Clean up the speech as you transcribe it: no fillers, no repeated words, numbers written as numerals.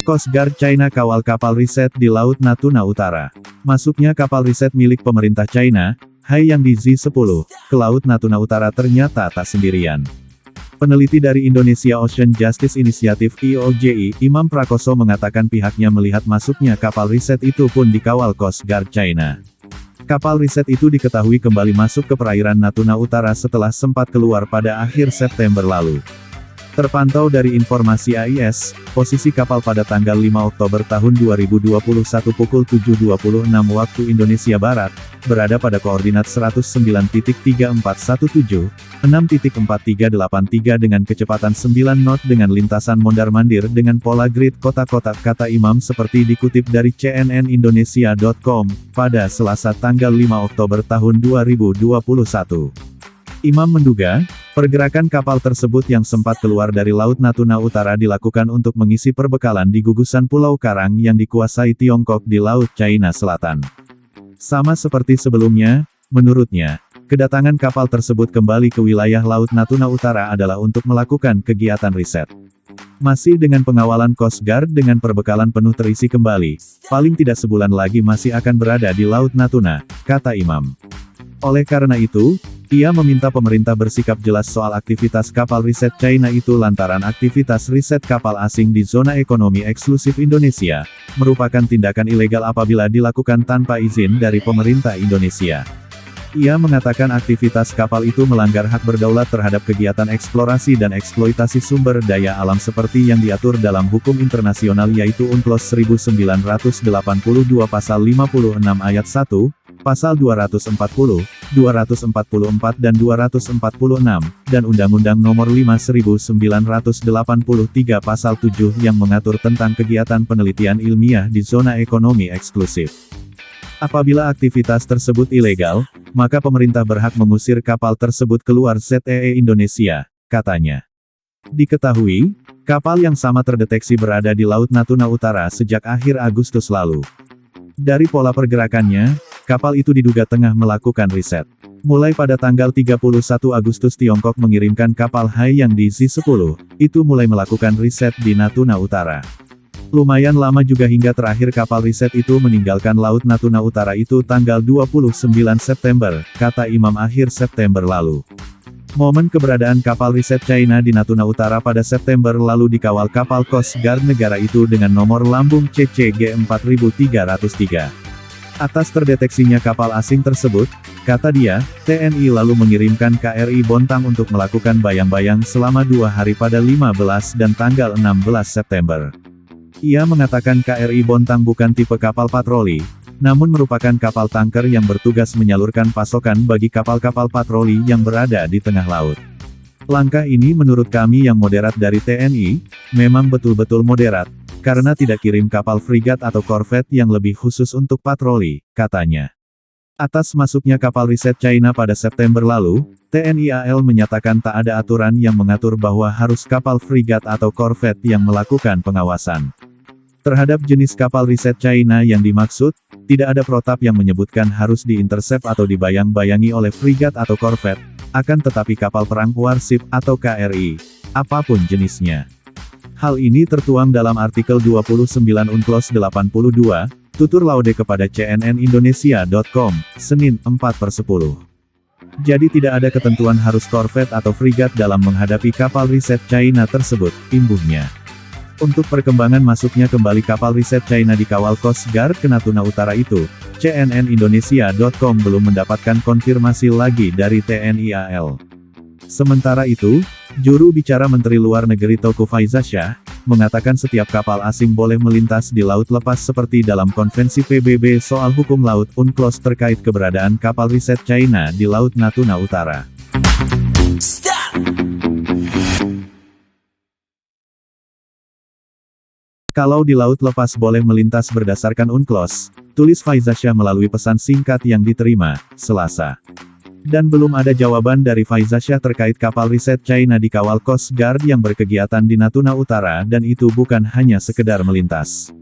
Coast Guard China kawal kapal riset di Laut Natuna Utara. Masuknya kapal riset milik pemerintah China, Haiyang Z-10, ke Laut Natuna Utara ternyata tak sendirian. Peneliti dari Indonesia Ocean Justice Initiative (IOJI), Imam Prakoso mengatakan pihaknya melihat masuknya kapal riset itu pun dikawal Coast Guard China. Kapal riset itu diketahui kembali masuk ke perairan Natuna Utara setelah sempat keluar pada akhir September lalu. Terpantau dari informasi AIS, posisi kapal pada tanggal 5 Oktober tahun 2021 pukul 7.26 waktu Indonesia Barat, berada pada koordinat 109.3417, 6.4383 dengan kecepatan 9 knot dengan lintasan mondar-mandir dengan pola grid kotak-kotak, kata Imam seperti dikutip dari cnnindonesia.com, pada Selasa tanggal 5 Oktober tahun 2021. Imam menduga, pergerakan kapal tersebut yang sempat keluar dari Laut Natuna Utara dilakukan untuk mengisi perbekalan di gugusan Pulau Karang yang dikuasai Tiongkok di Laut China Selatan. Sama seperti sebelumnya, menurutnya, kedatangan kapal tersebut kembali ke wilayah Laut Natuna Utara adalah untuk melakukan kegiatan riset. Masih dengan pengawalan Coast Guard dengan perbekalan penuh terisi kembali, paling tidak sebulan lagi masih akan berada di Laut Natuna, kata Imam. Oleh karena itu, ia meminta pemerintah bersikap jelas soal aktivitas kapal riset China itu lantaran aktivitas riset kapal asing di zona ekonomi eksklusif Indonesia, merupakan tindakan ilegal apabila dilakukan tanpa izin dari pemerintah Indonesia. Ia mengatakan aktivitas kapal itu melanggar hak berdaulat terhadap kegiatan eksplorasi dan eksploitasi sumber daya alam seperti yang diatur dalam hukum internasional yaitu UNCLOS 1982 pasal 56 ayat 1, pasal 240, 244 dan 246, dan Undang-Undang Nomor 5 1983 pasal 7 yang mengatur tentang kegiatan penelitian ilmiah di zona ekonomi eksklusif. Apabila aktivitas tersebut ilegal, maka pemerintah berhak mengusir kapal tersebut keluar ZEE Indonesia, katanya. Diketahui, kapal yang sama terdeteksi berada di Laut Natuna Utara sejak akhir Agustus lalu. Dari pola pergerakannya, kapal itu diduga tengah melakukan riset. Mulai pada tanggal 31 Agustus Tiongkok mengirimkan kapal Haiyang Z-10, itu mulai melakukan riset di Natuna Utara. Lumayan lama juga hingga terakhir kapal riset itu meninggalkan Laut Natuna Utara itu tanggal 29 September, kata Imam akhir September lalu. Momen keberadaan kapal riset China di Natuna Utara pada September lalu dikawal kapal Coast Guard negara itu dengan nomor lambung CCG 4303. Atas terdeteksinya kapal asing tersebut, kata dia, TNI lalu mengirimkan KRI Bontang untuk melakukan bayang-bayang selama 2 hari pada 15 dan tanggal 16 September. Ia mengatakan KRI Bontang bukan tipe kapal patroli, namun merupakan kapal tanker yang bertugas menyalurkan pasokan bagi kapal-kapal patroli yang berada di tengah laut. Langkah ini menurut kami yang moderat dari TNI, memang betul-betul moderat, karena tidak kirim kapal frigat atau korvet yang lebih khusus untuk patroli, katanya. Atas masuknya kapal riset China pada September lalu, TNI AL menyatakan tak ada aturan yang mengatur bahwa harus kapal frigat atau korvet yang melakukan pengawasan. Terhadap jenis kapal riset China yang dimaksud, tidak ada protap yang menyebutkan harus diintersep atau dibayang-bayangi oleh frigat atau korvet, akan tetapi kapal perang warship atau KRI, apapun jenisnya. Hal ini tertuang dalam artikel 29 UNCLOS 82, tutur laude kepada cnnindonesia.com, Senin, 4/10. Jadi tidak ada ketentuan harus korvet atau frigat dalam menghadapi kapal riset China tersebut, imbuhnya. Untuk perkembangan masuknya kembali kapal riset China di kawal Coast Guard ke Natuna Utara itu, cnnindonesia.com belum mendapatkan konfirmasi lagi dari TNI AL. Sementara itu, juru bicara Menteri Luar Negeri Teuku Faizasyah, mengatakan setiap kapal asing boleh melintas di laut lepas seperti dalam Konvensi PBB soal hukum laut UNCLOS terkait keberadaan kapal riset China di Laut Natuna Utara. Kalau di laut lepas boleh melintas berdasarkan UNCLOS, tulis Faizasyah melalui pesan singkat yang diterima, Selasa. Dan belum ada jawaban dari Faizasyah terkait kapal riset China di kawal Coast Guard yang berkegiatan di Natuna Utara dan itu bukan hanya sekedar melintas.